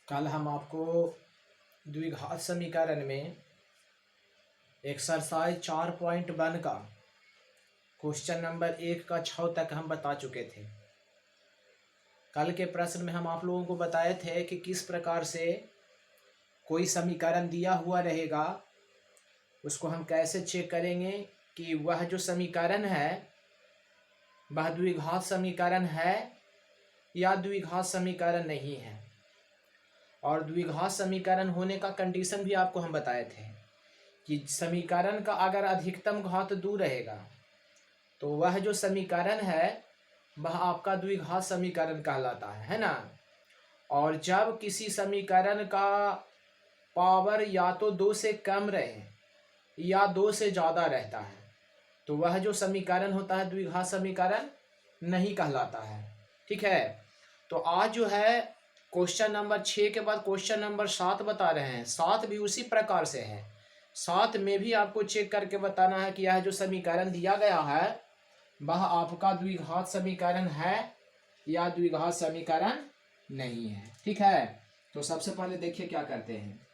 कल हम आपको द्विघात समीकरण में एक्सरसाइज 4.1 का क्वेश्चन नंबर 1 का 6 तक हम बता चुके थे। कल के प्रश्न में हम आप लोगों को बताए थे कि किस प्रकार से कोई समीकरण दिया हुआ रहेगा, उसको हम कैसे चेक करेंगे कि वह जो समीकरण है वह द्विघात समीकरण है या द्विघात समीकरण नहीं है। और द्विघात समीकरण होने का कंडीशन भी आपको हम बताए थे कि समीकरण का अगर अधिकतम घात 2 रहेगा तो वह जो समीकरण है वह आपका द्विघात समीकरण कहलाता है ना। और जब किसी समीकरण का पावर या तो 2 से कम रहे या 2 से ज़्यादा रहता है तो वह जो समीकरण होता है द्विघात समीकरण नहीं कहलाता है। ठीक है, तो आज जो है क्वेश्चन नंबर 6 के बाद क्वेश्चन नंबर 7 बता रहे हैं। 7 भी उसी प्रकार से है। 7 में भी आपको चेक करके बताना है कि यह जो समीकरण दिया गया है वह आपका द्विघात समीकरण है या द्विघात समीकरण नहीं है। ठीक है, तो सबसे पहले देखिए क्या करते हैं।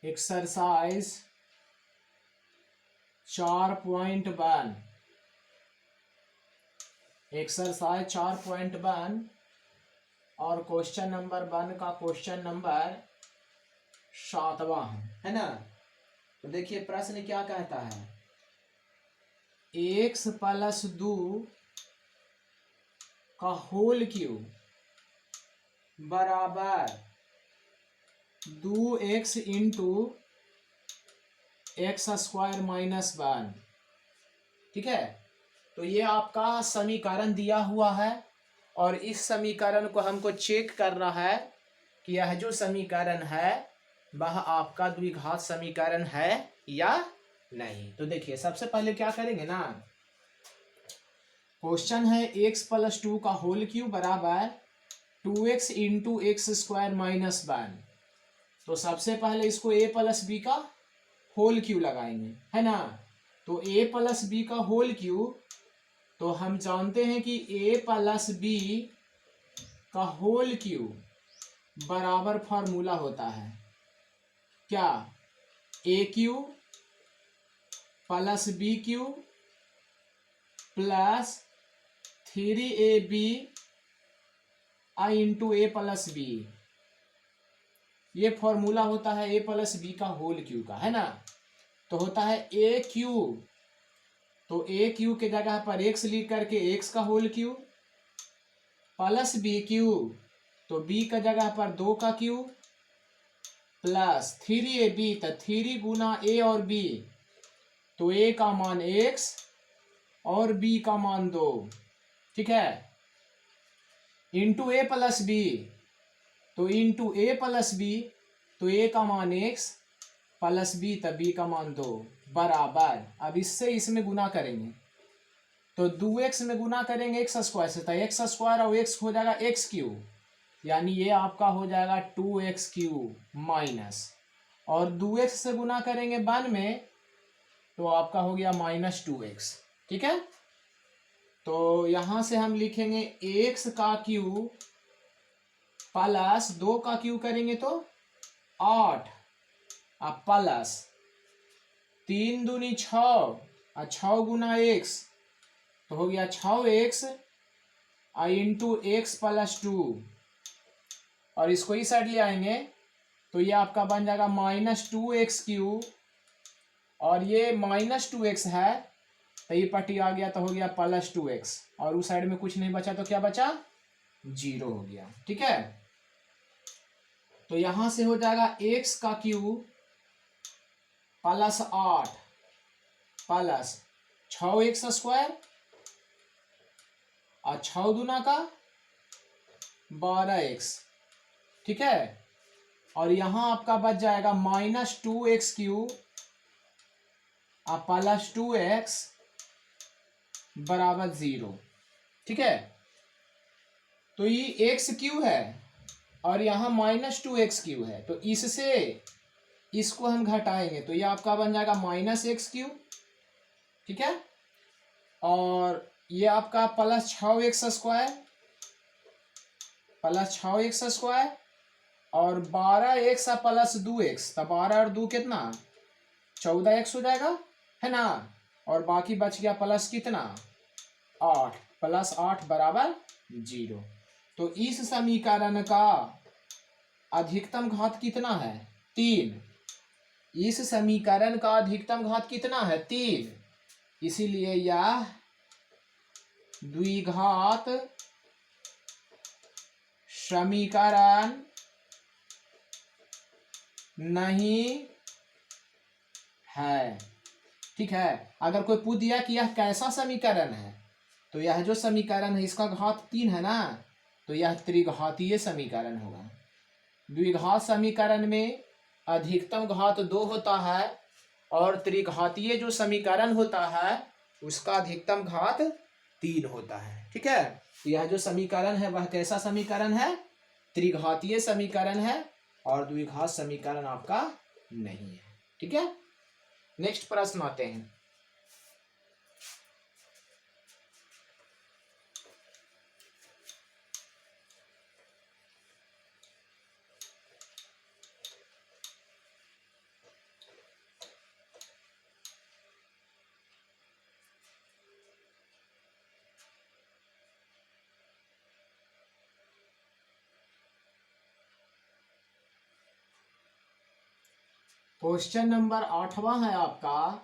एक्सरसाइज 4.1 एक्सरसाइज 4.1 और क्वेश्चन नंबर 1 का क्वेश्चन नंबर 7वां है ना। तो देखिए प्रश्न क्या कहता है, x + 2 का होल क्यूब बराबर 2x × x² - 1। ठीक है, तो ये आपका समीकरण दिया हुआ है और इस समीकरण को हमको चेक करना है कि यह जो समीकरण है वह आपका द्विघात समीकरण है या नहीं। तो देखिए सबसे पहले क्या करेंगे ना, क्वेश्चन है x + 2 का होल क्यूब बराबर 2x × x² - 1। तो सबसे पहले इसको a + b का होल क्यूब लगाएंगे है ना। तो a + b का होल क्यूब, तो हम जानते हैं कि a + b का होल क्यूब बराबर फार्मूला होता है क्या, a³ + b³ + 3ab × a + b। ये फॉर्मूला होता है a + b का होल क्यूब का है ना। तो होता है a³, तो a³ के जगह पर x लिख करके x का होल क्यूब प्लस b³, तो b का जगह पर 2 का क्यूब प्लस 3ab, तो 3 गुना a और b, तो a का मान x और b का मान 2। ठीक है, इंटू a + b, तो इंटू a + b, तो a का मान x प्लस b, तब b का मान 2 बराबर। अब इससे इसमें गुना करेंगे तो 2x में गुना करेंगे x² से, तो x² और x हो जाएगा x³, यानी ये आपका हो जाएगा 2x³ माइनस, और 2x से गुना करेंगे 1 में तो आपका हो गया -2x। ठीक है, तो यहां से हम लिखेंगे x का क्यूब प्लस 2 का क्यूब करेंगे तो 8, अब प्लस 3 दूनी 6 और 6 गुना x, तो हो गया 6x × x + 2, और इसको इस साइड ले आएंगे तो ये आपका बन जाएगा -2x³, और ये -2x है तो ये पट्टी आ गया तो हो गया +2x, और उस साइड में कुछ नहीं बचा तो क्या बचा, 0 हो गया। ठीक है, तो यहां से हो जाएगा x का क्यूब +8 प्लस 6x² और 6 दूना का 12x। ठीक है, और यहां आपका बच जाएगा -2x³ और +2x बराबर 0। ठीक है। तो ये एक्स क्यू है और यहाँ -2x³ है, तो इससे इसको हम घटाएंगे तो ये आपका बन जाएगा -x³, ठीक है। और ये आपका +6x² और 12x +2x, तो 12 और 2 कितना 14x हो जाएगा, है ना। और बाकी बच गया प्लस कितना 8, +8 = 0। तो इस समीकरण का अधिकतम घात कितना है 3। इस समीकरण का अधिकतम घात कितना है 3, इसीलिए यह द्विघात समीकरण नहीं है, ठीक है। अगर कोई पूछ दिया कि यह कैसा समीकरण है, तो यह जो समीकरण है इसका घात 3 है ना, तो यह त्रिघातीय समीकरण होगा। द्विघात समीकरण में अधिकतम घात 2 होता है और त्रिघातीय जो समीकरण होता है उसका अधिकतम घात 3 होता है, ठीक है। तो यह जो समीकरण है वह कैसा समीकरण है, त्रिघातीय समीकरण है और द्विघात समीकरण आपका नहीं है, ठीक है। नेक्स्ट प्रश्न आते हैं। क्वेश्चन नंबर 8वां है आपका,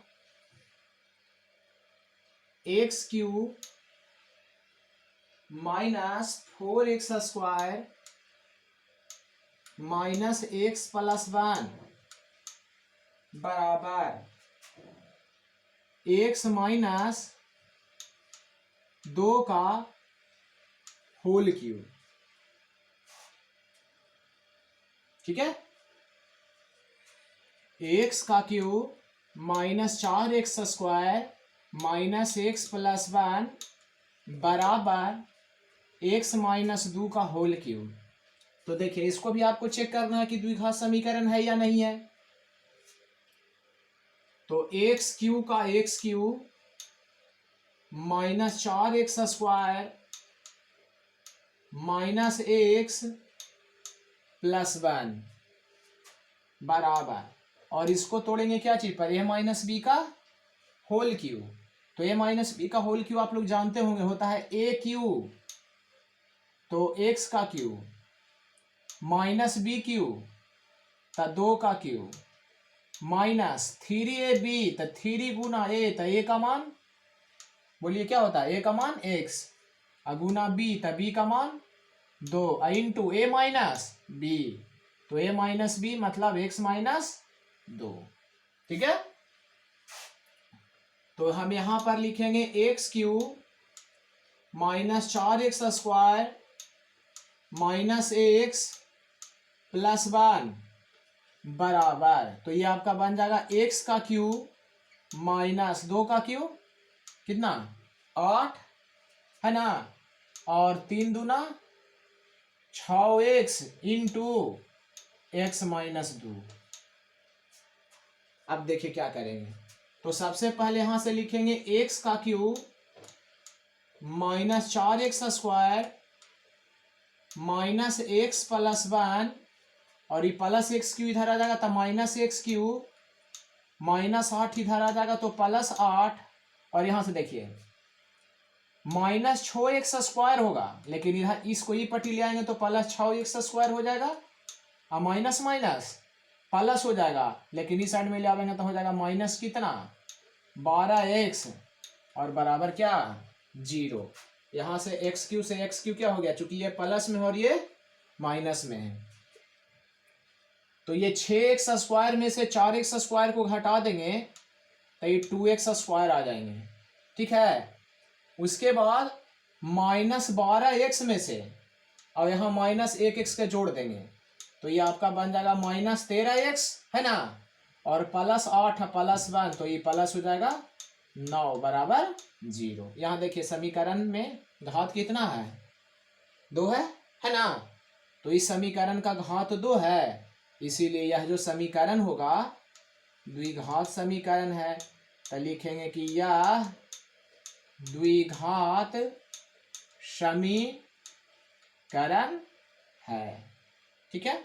x³ -4x² -x + 1 बराबर x - 2 का होल क्यूब, ठीक है। x का क्यूब -4x² -x + 1 बराबर x - 2 का होल क्यूब। तो देखिए इसको भी आपको चेक करना है कि द्विघात समीकरण है या नहीं है। तो x³ का x³ -4x² -x + 1 बराबर, और इसको तोड़ेंगे क्या चीज पर, a - b का होल क्यूब। तो a - b का होल क्यूब आप लोग जानते होंगे होता है a³, तो x का क्यूब -b³ तो 2 का क्यूब -3ab तो 3 गुना a, तो a का मान बोलिए क्या होता है, a का मान x, गुना b तो b का मान 2 इंटू a - b, तो a - b मतलब x - 2, ठीक है। तो हम यहां पर लिखेंगे x³ -4x² -x + 1 बराबर, तो ये आपका बन जाएगा x का क्यूब -2 का क्यूब कितना 8, है ना, और 3 दूना 6x इंटू x - 2। अब देखिए क्या करेंगे, तो सबसे पहले यहां से लिखेंगे x का क्यूब -4x² -x + 1 और ये +x³ इधर आ जाएगा तो -x³ -8 इधर आ जाएगा तो +8, और यहां से देखिए -6x² होगा, लेकिन इधर इसको ही पट्टी ले आएंगे तो +6x² हो जाएगा और माइनस माइनस प्लस हो जाएगा, लेकिन इस साइड में ले आएंगे तो हो जाएगा माइनस कितना 12x और बराबर क्या 0। यहां से x³ से x³ क्या हो गया, चूंकि ये प्लस में और ये माइनस में है, तो ये 6x² में से 4x² को घटा देंगे तो ये 2x² आ जाएंगे, ठीक है। उसके बाद -12x में से और यहाँ -1x के जोड़ देंगे तो ये आपका बन जाएगा -13x, है ना, और +8 +1 तो ये प्लस हो जाएगा 9 बराबर 0। यहाँ देखिए समीकरण में घात कितना है? 2 है ना? तो इस समीकरण का घात 2 है, इसीलिए यह जो समीकरण होगा द्विघात समीकरण है। तो लिखेंगे कि यह द्विघात समीकरण है। ठीक है।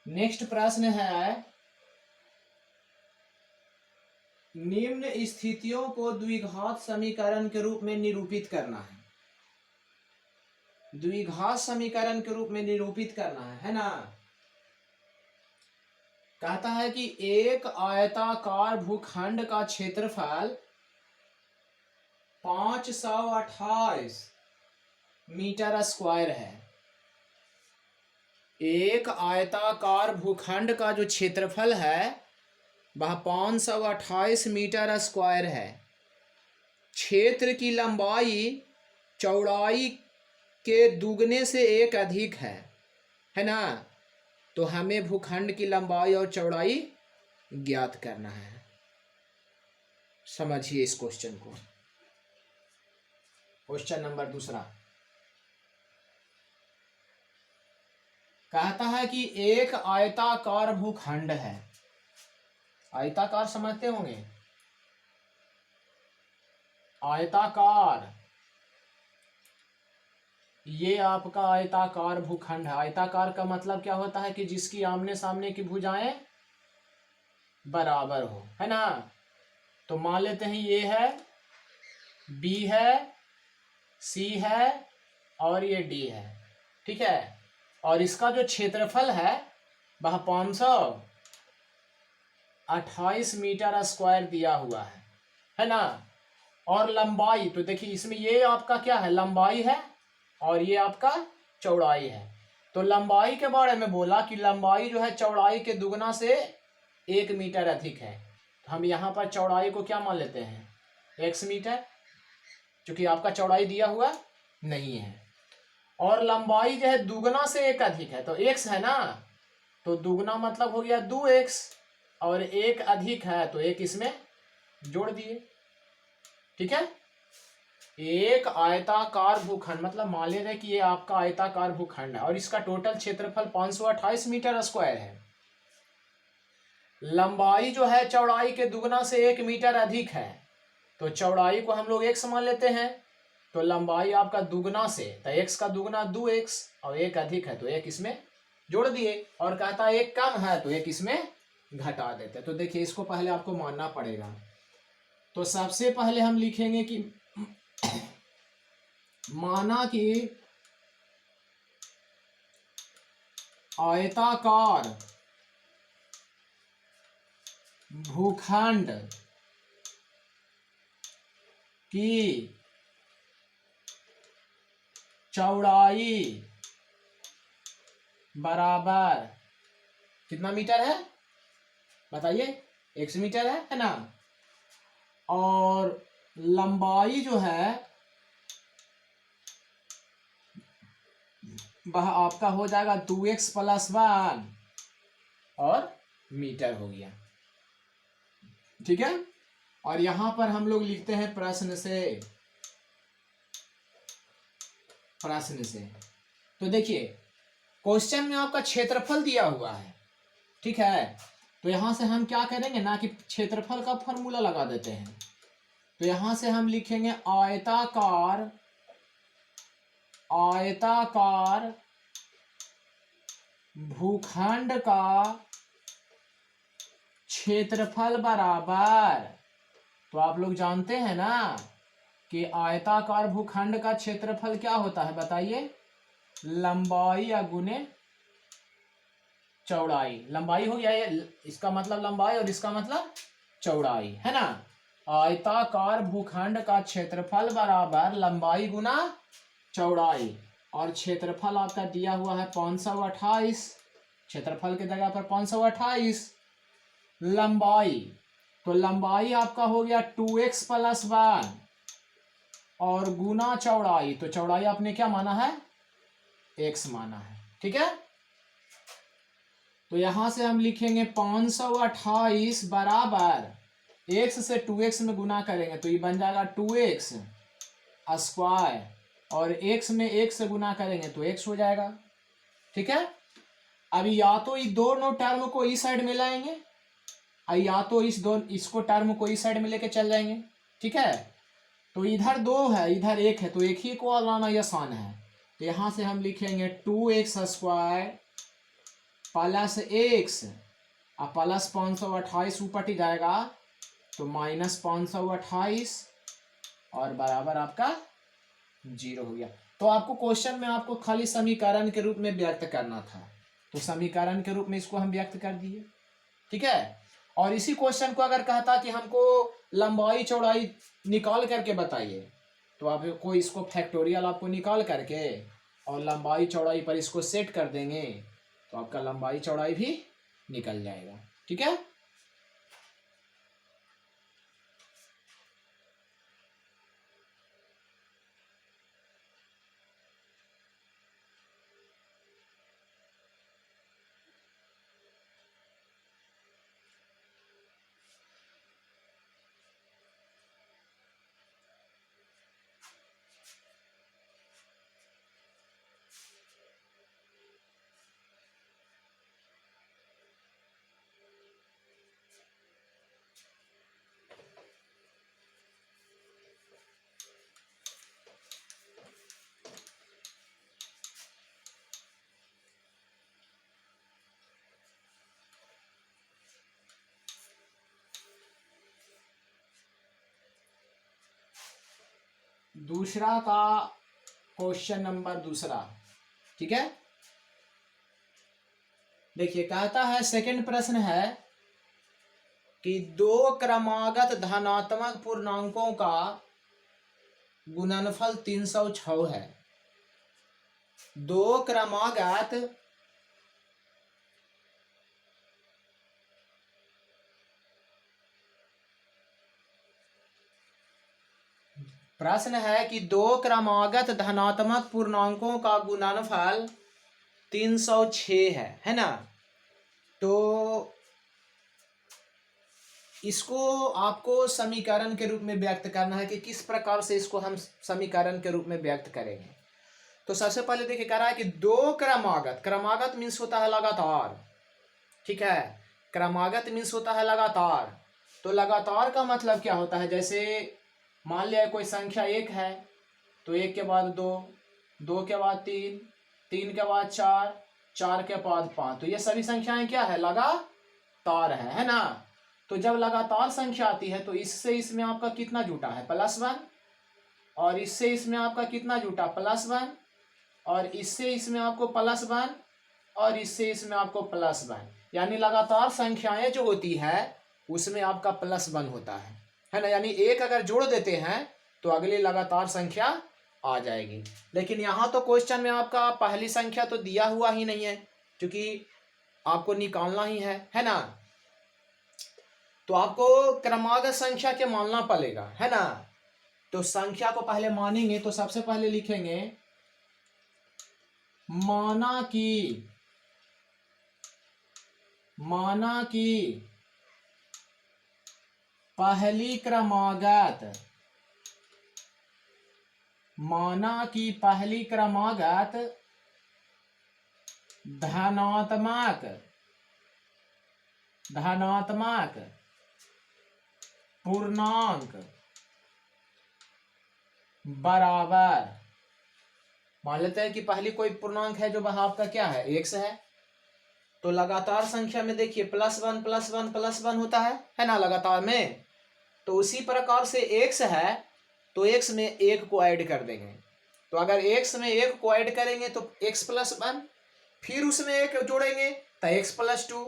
नेक्स्ट प्रश्न है, निम्न स्थितियों को द्विघात समीकरण के रूप में निरूपित करना है। द्विघात समीकरण के रूप में निरूपित करना है ना? कहता है कि एक आयताकार भूखंड का क्षेत्रफल 528 मीटर स्क्वायर है। एक आयताकार भूखंड का जो क्षेत्रफल है वह 528 मीटर स्क्वायर है। क्षेत्र की लंबाई चौड़ाई के दुगने से 1 अधिक है ना? तो हमें भूखंड की लंबाई और चौड़ाई ज्ञात करना है। समझिए इस क्वेश्चन को। क्वेश्चन नंबर दूसरा कहता है कि एक आयताकार भूखंड है। आयताकार समझते होंगे, आयताकार, ये आपका आयताकार भूखंड है। आयताकार का मतलब क्या होता है कि जिसकी आमने सामने की भुजाएं बराबर हो, है ना? तो मान लेते हैं ये है, बी है, सी है और ये डी है। ठीक है। और इसका जो क्षेत्रफल है वह 528 मीटर स्क्वायर दिया हुआ है ना? और लंबाई तो देखिए इसमें ये आपका क्या है, लंबाई है और ये आपका चौड़ाई है। तो लंबाई के बारे में बोला कि लंबाई जो है चौड़ाई के दुगना से 1 मीटर अधिक है। तो हम यहाँ पर चौड़ाई को क्या मान लेते हैं, x मीटर, क्योंकि आपका चौड़ाई दिया हुआ नहीं है। और लंबाई जो है दुगना से 1 अधिक है, तो x है ना, तो दुगना मतलब हो गया 2x और 1 अधिक है तो 1 इसमें जोड़ दिए। ठीक है। एक आयताकार भूखंड मतलब मान ले रहे कि ये आपका आयताकार भूखंड है और इसका टोटल क्षेत्रफल 528 मीटर स्क्वायर है। लंबाई जो है चौड़ाई के दुगना से 1 मीटर अधिक है, तो चौड़ाई को हम लोग x मान लेते हैं। तो लंबाई आपका दुगना से, तो x का दुगना 2x और 1 अधिक है तो 1 इसमें जोड़ दिए। और कहता है 1 कम है तो 1 इसमें घटा देते। तो देखिए इसको पहले आपको मानना पड़ेगा। तो सबसे पहले हम लिखेंगे कि माना कि आयताकार भूखंड की चौड़ाई बराबर कितना मीटर है बताइए, 1 मीटर है ना? और लंबाई जो है वह आपका हो जाएगा 2x + 1 और मीटर हो गया। ठीक है। और यहां पर हम लोग लिखते हैं प्रश्न से। तो देखिए क्वेश्चन में आपका क्षेत्रफल दिया हुआ है। ठीक है। तो यहां से हम क्या करेंगे ना कि क्षेत्रफल का फॉर्मूला लगा देते हैं। तो यहां से हम लिखेंगे आयताकार भूखंड का क्षेत्रफल बराबर, तो आप लोग जानते हैं ना कि आयताकार भूखंड का क्षेत्रफल क्या होता है बताइए, लंबाई या गुने चौड़ाई, लंबाई हो गया ये, इसका मतलब लंबाई और इसका मतलब चौड़ाई, है ना। आयताकार भूखंड का क्षेत्रफल बराबर लंबाई गुना चौड़ाई, और क्षेत्रफल आपका दिया हुआ है 528, क्षेत्रफल की जगह पर 528, लंबाई, तो लंबाई आपका हो गया 2x + 1 और गुना चौड़ाई, तो चौड़ाई आपने क्या माना है, x माना है, ठीक है। तो यहां से हम लिखेंगे 528 बराबर x से 2x में गुना करेंगे तो ये बन जाएगा 2x स्क्वायर, और x में 1 से गुना करेंगे तो x हो जाएगा, ठीक है। अब या तो ये दोनों टर्म को इस साइड में लाएंगे, या तो इसको टर्म को इस साइड में लेके चल जाएंगे, ठीक है। तो इधर 2 है, इधर 1 है, तो एक ही को लाना आसान है। तो यहां से हम लिखेंगे 2x स्क्वायर प्लस x और प्लस 528 ऊपर ही जाएगा तो माइनस 528 और बराबर आपका 0 हो गया। तो आपको क्वेश्चन में आपको खाली समीकरण के रूप में व्यक्त करना था, तो समीकरण के रूप में इसको हम व्यक्त कर दिए, ठीक है। और इसी क्वेश्चन को अगर कहता कि हमको लंबाई चौड़ाई निकाल करके बताइए, तो आपको इसको फैक्टोरियल आपको निकाल करके और लंबाई चौड़ाई पर इसको सेट कर देंगे तो आपका लंबाई चौड़ाई भी निकल जाएगा, ठीक है। दूसरा का क्वेश्चन नंबर दूसरा, ठीक है। देखिए कहता है, सेकंड प्रश्न है कि 2 क्रमागत धनात्मक पूर्णांकों का गुणनफल 306 है। 2 क्रमागत प्रश्न है कि 2 क्रमागत धनात्मक पूर्णांकों का गुणनफल 306 है ना। तो इसको आपको समीकरण के रूप में व्यक्त करना है कि किस प्रकार से इसको हम समीकरण के रूप में व्यक्त करेंगे। तो सबसे पहले देखिए कह रहा है कि 2 क्रमागत, क्रमागत मीन्स होता है लगातार, ठीक है। क्रमागत मीन्स होता है लगातार। तो लगातार का मतलब क्या होता है, जैसे मान लिया कोई संख्या 1 है तो 1 के बाद 2, 2 के बाद 3, 3 के बाद 4, 4 के बाद 5, तो ये सभी संख्याएं क्या है, लगातार है ना। तो जब लगातार संख्या आती है तो इससे इसमें आपका कितना जुटा है, +1, और इससे इसमें आपका कितना जुटा, +1, और इससे इसमें आपको +1, और इससे इसमें आपको +1, यानी लगातार संख्याएं जो होती है उसमें आपका +1 होता है ना। यानी एक अगर जोड़ देते हैं तो अगली लगातार संख्या आ जाएगी। लेकिन यहाँ तो क्वेश्चन में आपका पहली संख्या तो दिया हुआ ही नहीं है, क्योंकि आपको निकालना ही है ना। तो आपको क्रमागत संख्या के मानना पड़ेगा, है ना। तो संख्या को पहले मानेंगे तो सबसे पहले लिखेंगे माना कि पहली क्रमागत, माना कि पहली क्रमागत धनात्मक पूर्णांक बराबर, मान लेते हैं कि पहली कोई पूर्णांक है जो वह आपका क्या है, x है। तो लगातार संख्या में देखिए +1 +1 +1 होता है ना लगातार में। तो उसी प्रकार से x है तो x में 1 को ऐड कर देंगे। तो अगर x में 1 को ऐड करेंगे तो x +1, फिर उसमें 1 जोड़ेंगे तो x+2,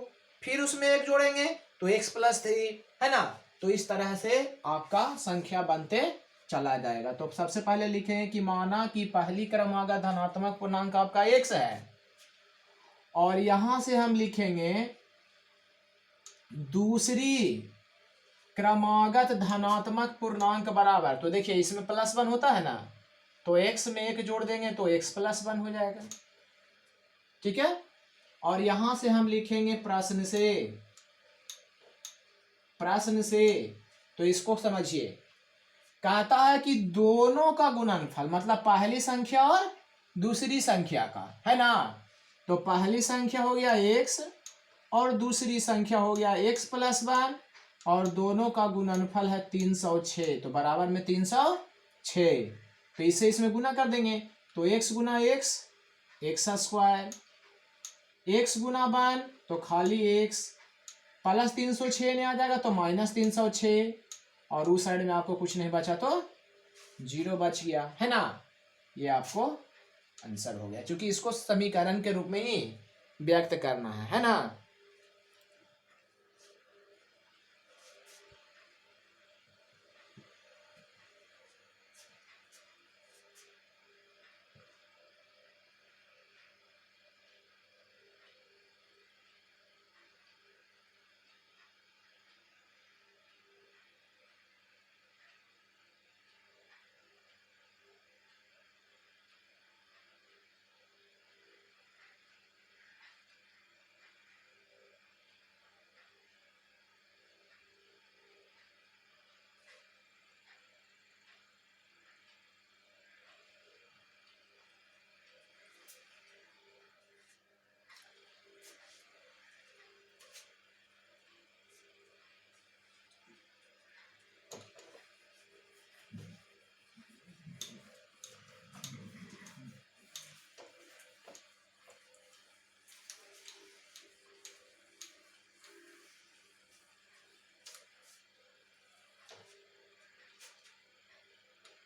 फिर उसमें 1 जोड़ेंगे तो x+3, है ना। तो इस तरह से आपका संख्या बनते चला जाएगा। तो सबसे पहले लिखेंगे कि माना कि पहली क्रमागत धनात्मक पूर्णांक आपका x है, और यहां से हम लिखेंगे दूसरी क्रमागत धनात्मक पूर्णांक बराबर, तो देखिए इसमें +1 होता है ना, तो x में 1 जोड़ देंगे तो x+1 हो जाएगा, ठीक है। और यहां से हम लिखेंगे प्रश्न से, तो इसको समझिए, कहता है कि दोनों का गुणनफल, मतलब पहली संख्या और दूसरी संख्या का, है ना। तो पहली संख्या हो गया x और दूसरी संख्या हो गया x+1, और दोनों का गुणनफल है 306, तो बराबर में 306, तो इसे इसमें गुना कर देंगे तो x गुना x² x गुना 1 तो खाली x, प्लस 306 में आ जाएगा तो -306, और उस साइड में आपको कुछ नहीं बचा तो 0 बच गया, है ना। ये आपको आंसर हो गया, क्योंकि इसको समीकरण के रूप में ही व्यक्त करना है ना।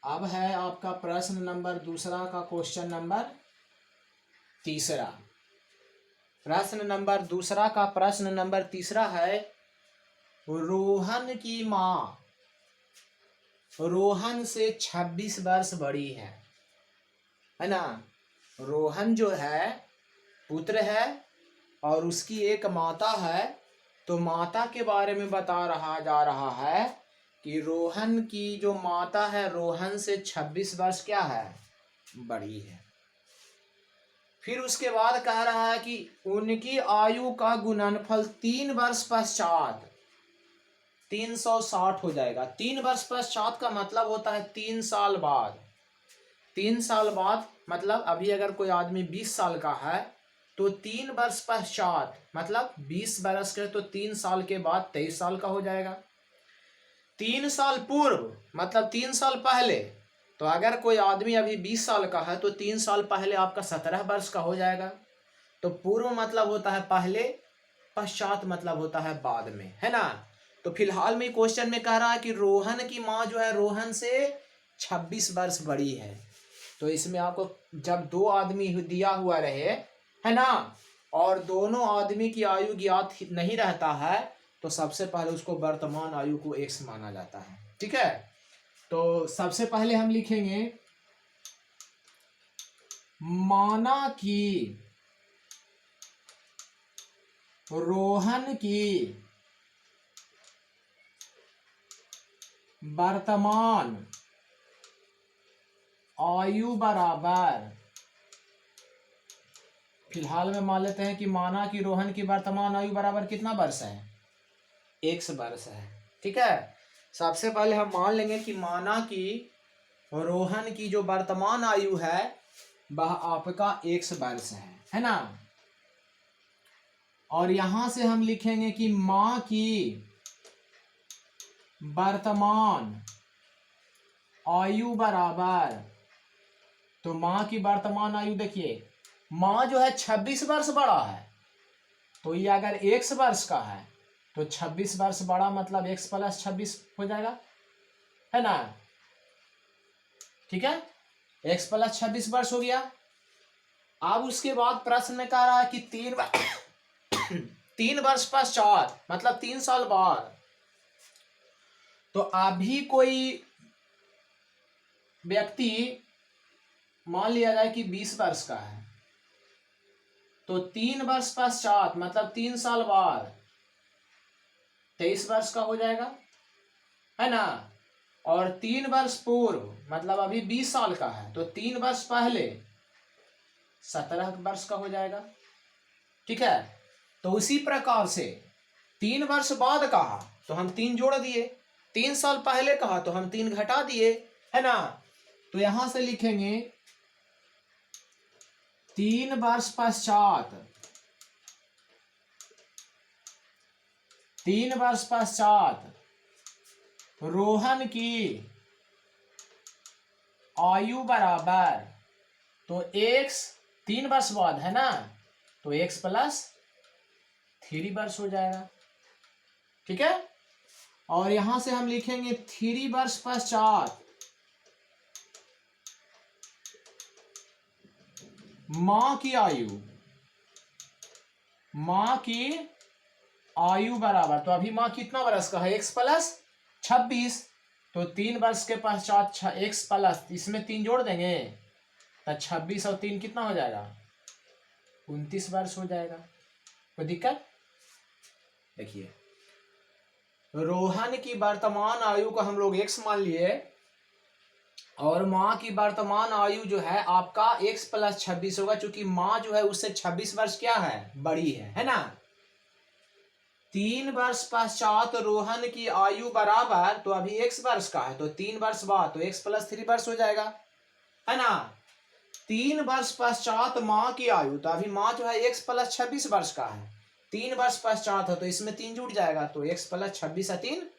अब है आपका प्रश्न नंबर दूसरा का क्वेश्चन नंबर तीसरा। प्रश्न नंबर दूसरा का प्रश्न नंबर तीसरा है, रोहन की माँ रोहन से 26 वर्ष बड़ी है ना। रोहन जो है पुत्र है और उसकी एक माता है, तो माता के बारे में बता रहा जा रहा है कि रोहन की जो माता है रोहन से 26 वर्ष क्या है, बड़ी है। फिर उसके बाद कह रहा है कि उनकी आयु का गुणनफल 3 वर्ष पश्चात 360 हो जाएगा। 3 वर्ष पश्चात का मतलब होता है 3 साल बाद। 3 साल बाद मतलब अभी अगर कोई आदमी 20 साल का है तो 3 वर्ष पश्चात मतलब 20 वर्ष के, तो 3 साल के बाद 23 साल का हो जाएगा। 3 साल पूर्व मतलब 3 साल पहले, तो अगर कोई आदमी अभी 20 साल का है तो 3 साल पहले आपका 17 वर्ष का हो जाएगा। तो पूर्व मतलब होता है पहले, पश्चात मतलब होता है बाद में, है ना। तो फिलहाल में क्वेश्चन में कह रहा है कि रोहन की माँ जो है रोहन से 26 वर्ष बड़ी है। तो इसमें आपको जब 2 आदमी दिया हुआ रहे, है ना, और दोनों आदमी की आयु ज्ञात नहीं रहता है, तो सबसे पहले उसको वर्तमान आयु को x माना जाता है, ठीक है। तो सबसे पहले हम लिखेंगे माना कि रोहन की वर्तमान आयु बराबर, फिलहाल में मान लेते हैं कि माना कि रोहन की वर्तमान आयु बराबर कितना वर्ष है, x वर्ष है, ठीक है। सबसे पहले हम मान लेंगे कि माना कि रोहन की जो वर्तमान आयु है वह आपका x वर्ष है ना। और यहां से हम लिखेंगे कि मां की वर्तमान आयु बराबर, तो मां की वर्तमान आयु देखिए, मां जो है 26 वर्ष बड़ा है, तो ये अगर x वर्ष का है तो 26 वर्ष बड़ा मतलब x + 26 हो जाएगा, है ना, ठीक है। x + 26 वर्ष हो गया। अब उसके बाद प्रश्न में कह रहा है कि 3 वर्ष पश्चात मतलब 3 साल बाद। तो अभी कोई व्यक्ति मान लिया जाए कि 20 वर्ष का है, तो 3 वर्ष पश्चात मतलब 3 साल बाद 23 वर्ष का हो जाएगा, है ना। और 3 वर्ष पूर्व मतलब अभी 20 साल का है, तो 3 वर्ष पहले 17 वर्ष का हो जाएगा। ठीक है। तो उसी प्रकार से 3 वर्ष बाद कहा तो हम 3 जोड़ दिए, 3 साल पहले कहा तो हम 3 घटा दिए, है ना। तो यहां से लिखेंगे 3 वर्ष पश्चात, 3 वर्ष पश्चात रोहन की आयु बराबर, तो x 3 वर्ष बाद है ना, तो x प्लस 3 वर्ष हो जाएगा। ठीक है। और यहां से हम लिखेंगे 3 वर्ष पश्चात मां की आयु, मां की आयु बराबर, तो अभी मां कितना वर्ष का है, x प्लस 26, तो 3 वर्ष के पश्चात x प्लस, इसमें 3 जोड़ देंगे तो 26 और 3 कितना हो जाएगा, 29 वर्ष हो जाएगा। कोई दिक्कत? देखिए रोहन की वर्तमान आयु को हम लोग x मान लिए और माँ की वर्तमान आयु जो है आपका x प्लस 26 होगा, क्योंकि माँ जो है उससे 26 वर्ष क्या है, बड़ी है ना। 3 वर्ष पश्चात रोहन की आयु बराबर, तो अभी x वर्ष का है तो 3 वर्ष बाद तो x प्लस 3 वर्ष हो जाएगा, है ना। 3 वर्ष पश्चात माँ की आयु, तो अभी माँ जो है x प्लस 26 वर्ष का है, 3 वर्ष पश्चात है तो इसमें 3 जुड़ जाएगा, तो x प्लस 26 और 3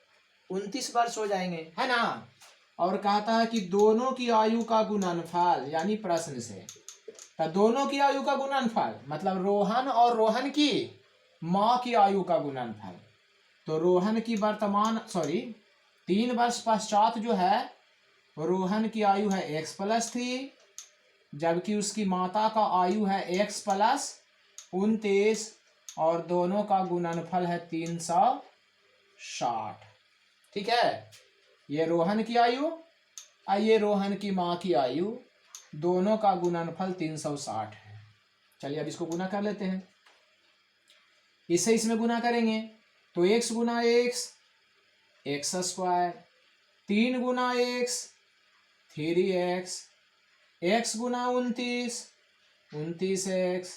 29 वर्ष हो जाएंगे, है ना। और कहता है कि दोनों की आयु का गुणनफल, यानी प्रश्न से, तो दोनों की आयु का गुणनफल मतलब रोहन और रोहन की माँ की आयु का गुणनफल। तो रोहन की वर्तमान 3 वर्ष पश्चात जो है रोहन की आयु है x प्लस 3, जबकि उसकी माता का आयु है x प्लस 29, और दोनों का गुणनफल है 360। ठीक है। ये रोहन की आयु और ये रोहन की माँ की आयु, दोनों का गुणनफल 360 है। चलिए अब इसको गुना कर लेते हैं, इससे इसमें गुना करेंगे तो x गुना x, x स्क्वायर, 3 गुना x 3x, x गुना 29 29x,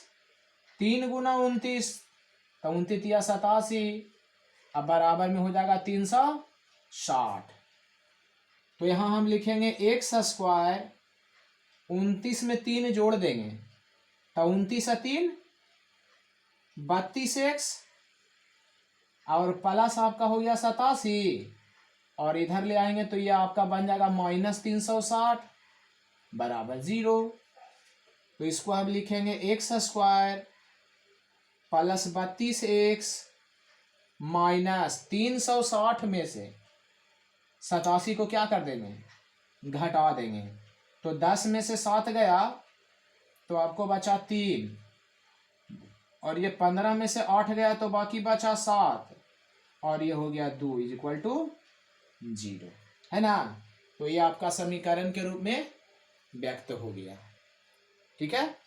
3 गुना 29 तो 29 या 87, अब बराबर में हो जाएगा 360। तो यहां हम लिखेंगे x स्क्वायर, 29 में 3 जोड़ देंगे तो 29 और 3 32x, और प्लस आपका हो गया 87, और इधर ले आएंगे तो ये आपका बन जाएगा माइनस 360 बराबर 0। तो इसको हम लिखेंगे x square plus 32x minus 360 में से 87 को क्या कर देंगे, घटा देंगे, तो 10 में से 7 गया तो आपको बचा 3, और ये 15 में से 8 गया तो बाकी बचा 7, और ये हो गया 2 = 0, है ना। तो ये आपका समीकरण के रूप में व्यक्त हो गया। ठीक है।